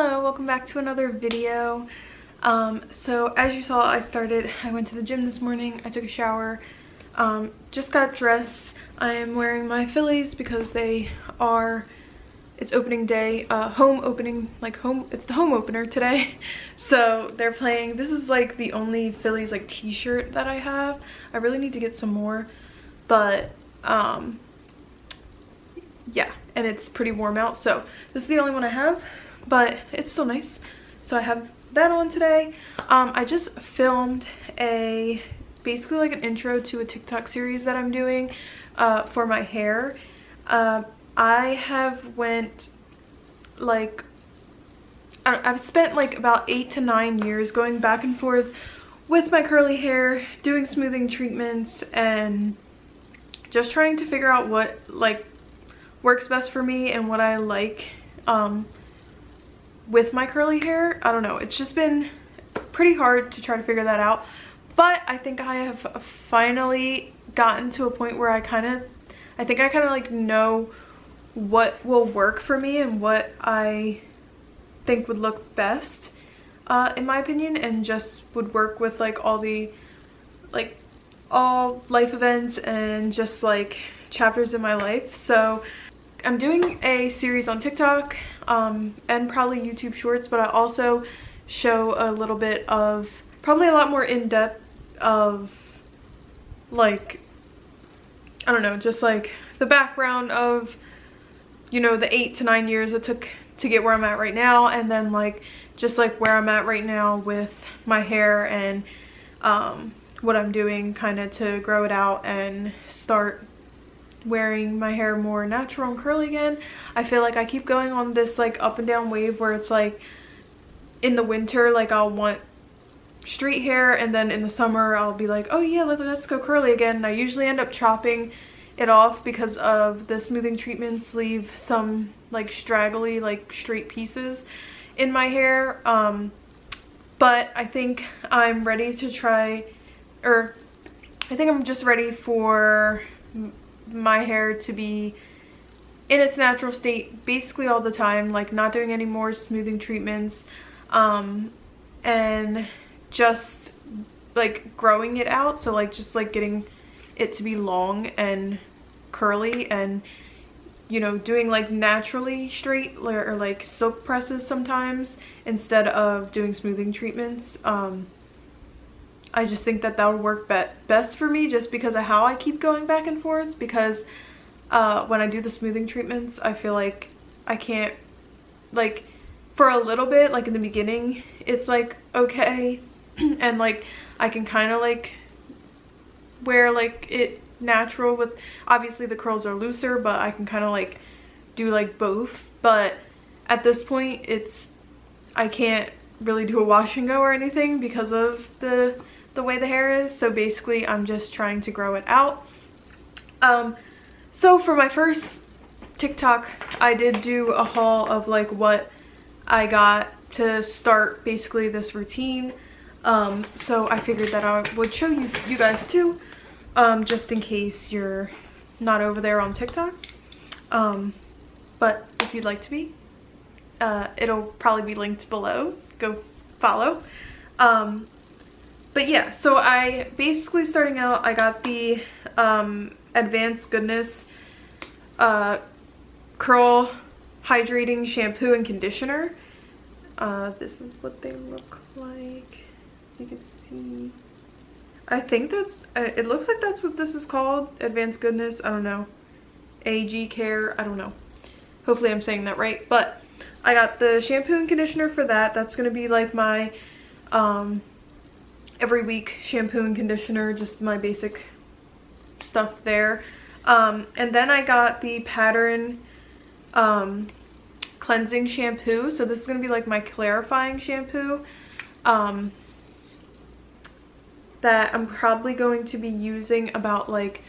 Hello, welcome back to another video. So as you saw, I went to the gym this morning. I took a shower, just got dressed. I am wearing my Phillies because it's opening day, home opening, it's the home opener today. So they're playing. This is like the only Phillies like t-shirt that I have. I really need to get some more, but yeah, and it's pretty warm out, so this is the only one I have, but it's still nice. So I have that on today. I just filmed basically like an intro to a TikTok series that I'm doing for my hair. I have I've spent like about 8 to 9 years going back and forth with my curly hair, doing smoothing treatments, and just trying to figure out what like works best for me and what I like with my curly hair. I don't know, it's just been pretty hard to try to figure that out, but I think I have finally gotten to a point where I think I kind of like know what will work for me and what I think would look best in my opinion, and just would work with like all life events and just like chapters in my life. So I'm doing a series on TikTok and probably YouTube Shorts, but I also show a little bit of, probably a lot more in-depth of like, I don't know, just like the background of, you know, the 8 to 9 years it took to get where I'm at right now, and then like just like where I'm at right now with my hair and what I'm doing kind of to grow it out and start wearing my hair more natural and curly again. I feel like I keep going on this like up and down wave where it's like in the winter like I'll want straight hair, and then in the summer I'll be like, oh yeah, let's go curly again, and I usually end up chopping it off because of the smoothing treatments leave some like straggly like straight pieces in my hair. But I think I'm ready to try, or I think I'm just ready for my hair to be in its natural state basically all the time, like not doing any more smoothing treatments, and just like growing it out. So like just like getting it to be long and curly, and you know, doing like naturally straight or like silk presses sometimes instead of doing smoothing treatments. I just think that would work best for me, just because of how I keep going back and forth, because when I do the smoothing treatments I feel like I can't, like for a little bit, like in the beginning it's like okay and like I can kind of like wear like it natural with, obviously the curls are looser, but I can kind of like do like both. But at this point I can't really do a wash and go or anything because of the way the hair is. So basically I'm just trying to grow it out. So for my first TikTok I did do a haul of like what I got to start basically this routine. So I figured that I would show you guys too, just in case you're not over there on TikTok. But if you'd like to be, it'll probably be linked below. Go follow. But yeah, so I basically, starting out, I got the Advanced Goodness Curl Hydrating Shampoo and Conditioner. This is what they look like. You can see. I think that's, it looks like that's what this is called. Advanced Goodness, I don't know. AG Care, I don't know. Hopefully I'm saying that right. But I got the shampoo and conditioner for that. That's going to be like my every week shampoo and conditioner, just my basic stuff there. And then I got the Pattern cleansing shampoo. So this is going to be like my clarifying shampoo that I'm probably going to be using about like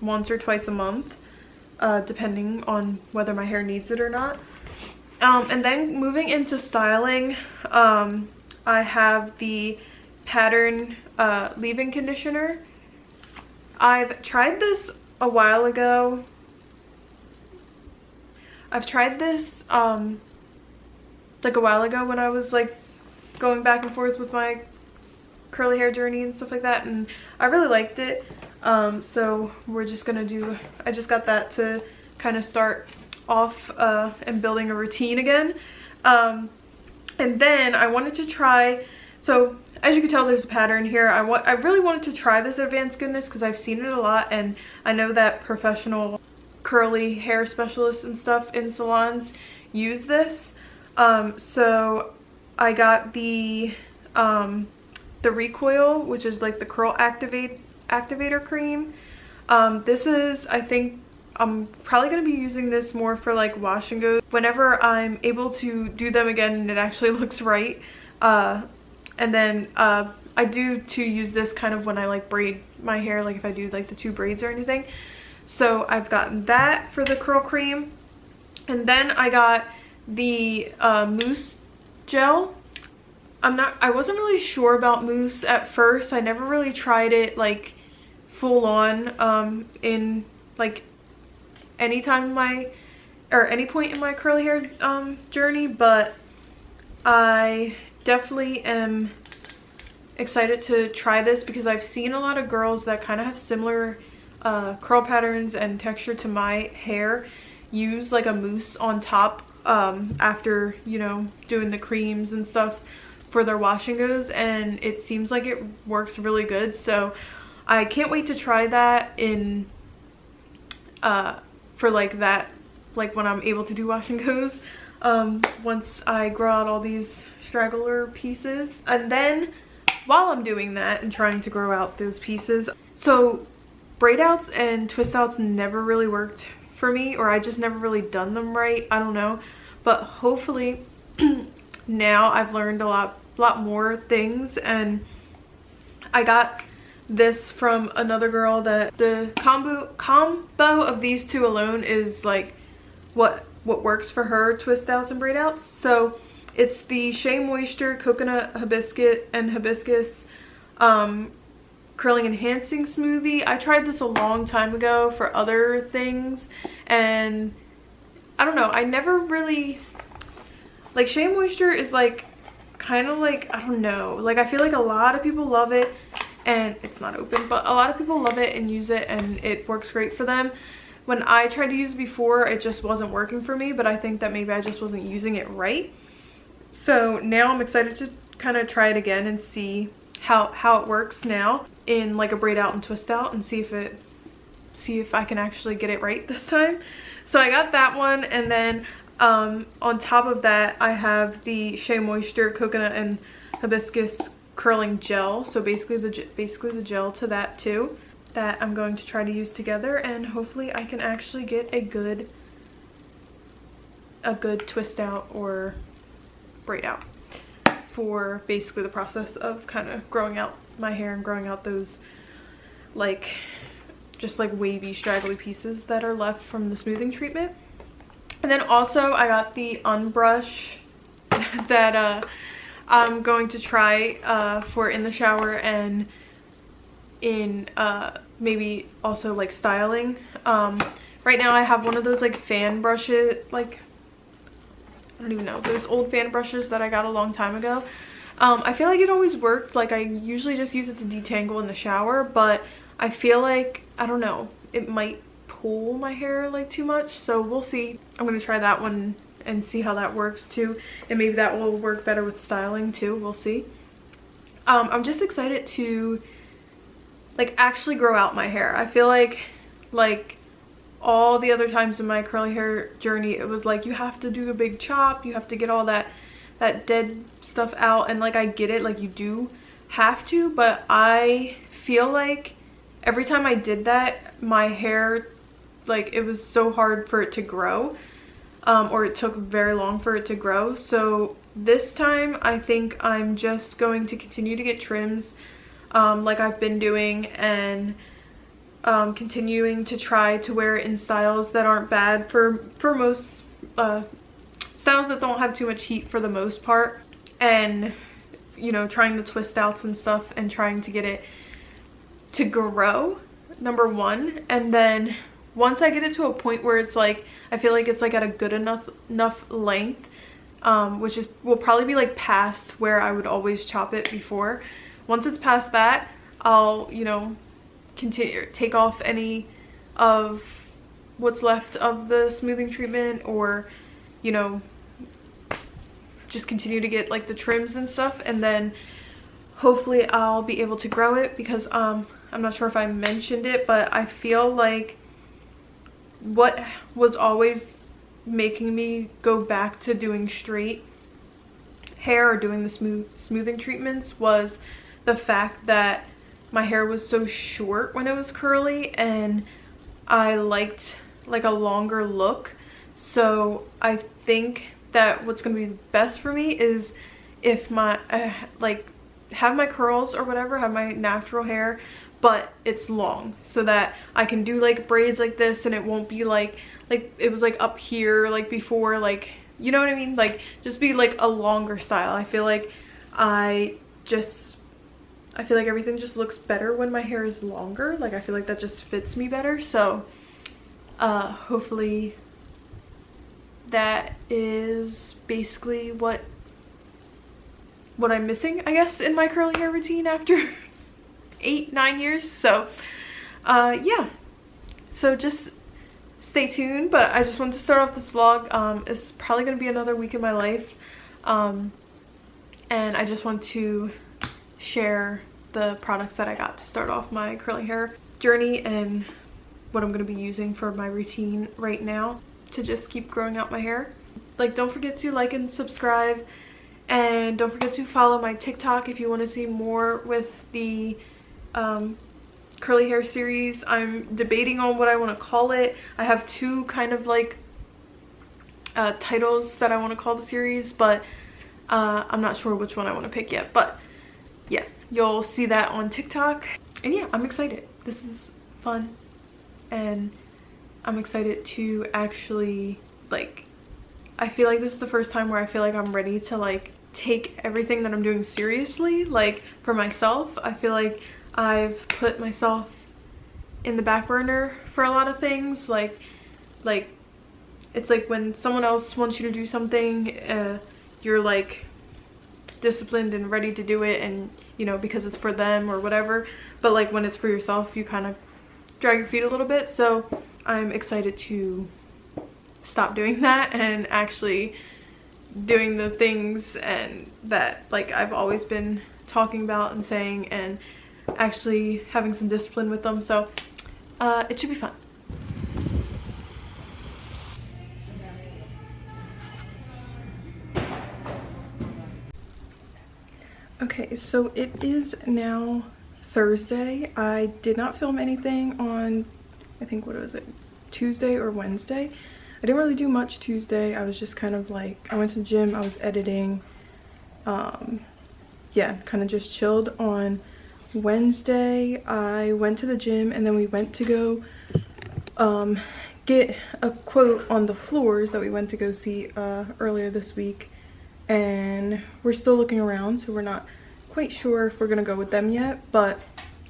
once or twice a month, depending on whether my hair needs it or not. And then moving into styling, I have the Pattern leave-in conditioner. I've tried this a while ago. I've tried this like a while ago when I was like going back and forth with my curly hair journey and stuff like that, and I really liked it. So we're just gonna do, I just got that to kind of start off and building a routine again. And then I wanted to try, so as you can tell there's a pattern here. I really wanted to try this Advanced Goodness because I've seen it a lot, and I know that professional curly hair specialists and stuff in salons use this. So I got the recoil, which is like the curl activator cream. This is, I think I'm probably going to be using this more for like wash and go whenever I'm able to do them again and it actually looks right. And then I do to use this kind of when I like braid my hair, like if I do like the 2 braids or anything. So I've gotten that for the curl cream. And then I got the mousse gel. I wasn't really sure about mousse at first. I never really tried it like full on in like any time in my, or any point in my curly hair journey, but I definitely am excited to try this because I've seen a lot of girls that kind of have similar curl patterns and texture to my hair use like a mousse on top after, you know, doing the creams and stuff for their wash and goes, and it seems like it works really good. So I can't wait to try that in for like that, like when I'm able to do wash and goes, once I grow out all these straggler pieces. And then while I'm doing that and trying to grow out those pieces, so braid outs and twist outs never really worked for me, or I just never really done them right, I don't know. But hopefully now I've learned a lot more things, and I got this from another girl that the combo of these 2 alone is like what works for her twist outs and braid outs. So it's the Shea Moisture Coconut Hibiscus Curling Enhancing Smoothie. I tried this a long time ago for other things, and I don't know, I never really like Shea Moisture is like kind of like, I don't know, like I feel like a lot of people love it, and it's not open, but a lot of people love it and use it and it works great for them. When I tried to use it before, it just wasn't working for me, but I think that maybe I just wasn't using it right. So now I'm excited to kind of try it again and see how it works now in like a braid out and twist out, and see if I can actually get it right this time. So I got that one, and then on top of that I have the Shea Moisture Coconut and Hibiscus Curling Gel. So basically the gel to that too, that I'm going to try to use together, and hopefully I can actually get a good twist out or braid out for basically the process of kind of growing out my hair and growing out those like just like wavy straggly pieces that are left from the smoothing treatment. And then also I got the unbrush that I'm going to try for in the shower and in maybe also like styling. Right now I have one of those like fan brushes, like I don't even know, those old fan brushes that I got a long time ago. I feel like it always worked. Like I usually just use it to detangle in the shower, but I feel like, I don't know, it might pull my hair like too much, so we'll see. I'm gonna try that one and see how that works too, and maybe that will work better with styling too, we'll see. I'm just excited to like actually grow out my hair. I feel like all the other times in my curly hair journey, it was like you have to do a big chop, you have to get all that dead stuff out, and like I get it, like you do have to, but I feel like every time I did that, my hair, like it was so hard for it to grow, or it took very long for it to grow. So this time I think I'm just going to continue to get trims like I've been doing, and continuing to try to wear it in styles that aren't bad for most styles that don't have too much heat for the most part, and you know, trying the twist outs and stuff and trying to get it to grow, number one. And then once I get it to a point where it's like I feel like it's like at a good enough length, which will probably be like past where I would always chop it before. Once it's past that, I'll, you know, take off any of what's left of the smoothing treatment, or, you know, just continue to get like the trims and stuff, and then hopefully I'll be able to grow it, because I'm not sure if I mentioned it, but I feel like what was always making me go back to doing straight hair or doing the smoothing treatments was the fact that my hair was so short when it was curly, and I liked like a longer look. So I think that what's going to be best for me is if my like have my curls or whatever, have my natural hair, but it's long, so that I can do like braids like this, and it won't be like it was like up here like before, like, you know what I mean, like just be like a longer style. I feel like everything just looks better when my hair is longer. Like I feel like that just fits me better. So hopefully that is basically what I'm missing, I guess, in my curly hair routine after 8-9 years. So yeah, so just stay tuned. But I just wanted to start off this vlog. It's probably gonna be another week in my life, and I just want to share the products that I got to start off my curly hair journey, and what I'm going to be using for my routine right now to just keep growing out my hair. Like, don't forget to like and subscribe, and don't forget to follow my TikTok if you want to see more with the curly hair series. I'm debating on what I want to call it. I have two kind of like titles that I want to call the series, but I'm not sure which one I want to pick yet. But yeah, you'll see that on TikTok. And yeah, I'm excited. This is fun, and I'm excited to actually, like, I feel like this is the first time where I feel like I'm ready to like take everything that I'm doing seriously, like for myself. I feel like I've put myself in the back burner for a lot of things. Like it's like when someone else wants you to do something, you're like disciplined and ready to do it, and you know, because it's for them or whatever. But like when it's for yourself, you kind of drag your feet a little bit. So I'm excited to stop doing that and actually doing the things and that like I've always been talking about and saying, and actually having some discipline with them. So it should be fun. Okay, so it is now Thursday. I did not film anything on, I think, what was it, Tuesday or Wednesday. I didn't really do much Tuesday. I was just kind of like, I went to the gym, I was editing. Yeah, kind of just chilled. On Wednesday, I went to the gym, and then we went to go get a quote on the floors that we went to go see earlier this week. And we're still looking around, so we're not quite sure if we're gonna go with them yet. But,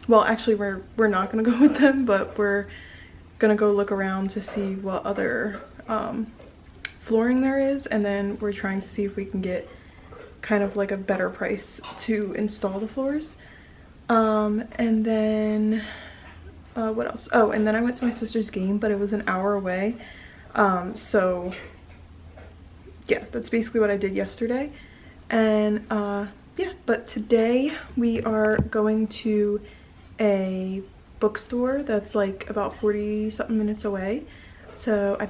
well, actually we're not gonna go with them, but we're gonna go look around to see what other flooring there is, and then we're trying to see if we can get kind of like a better price to install the floors. And then what else? Oh, and then I went to my sister's game, but it was an hour away. So yeah, that's basically what I did yesterday. And yeah, but today we are going to a bookstore that's like about 40 something minutes away. So I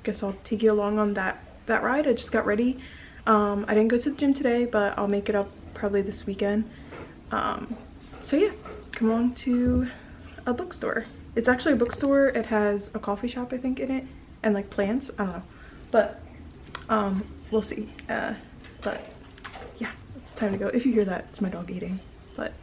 guess I'll take you along on that ride. I just got ready. I didn't go to the gym today, but I'll make it up probably this weekend. So yeah, come along to a bookstore. It's actually a bookstore. It has a coffee shop, I think, in it, and like plants. I don't know, but we'll see. But yeah, it's time to go. If you hear that, it's my dog eating. But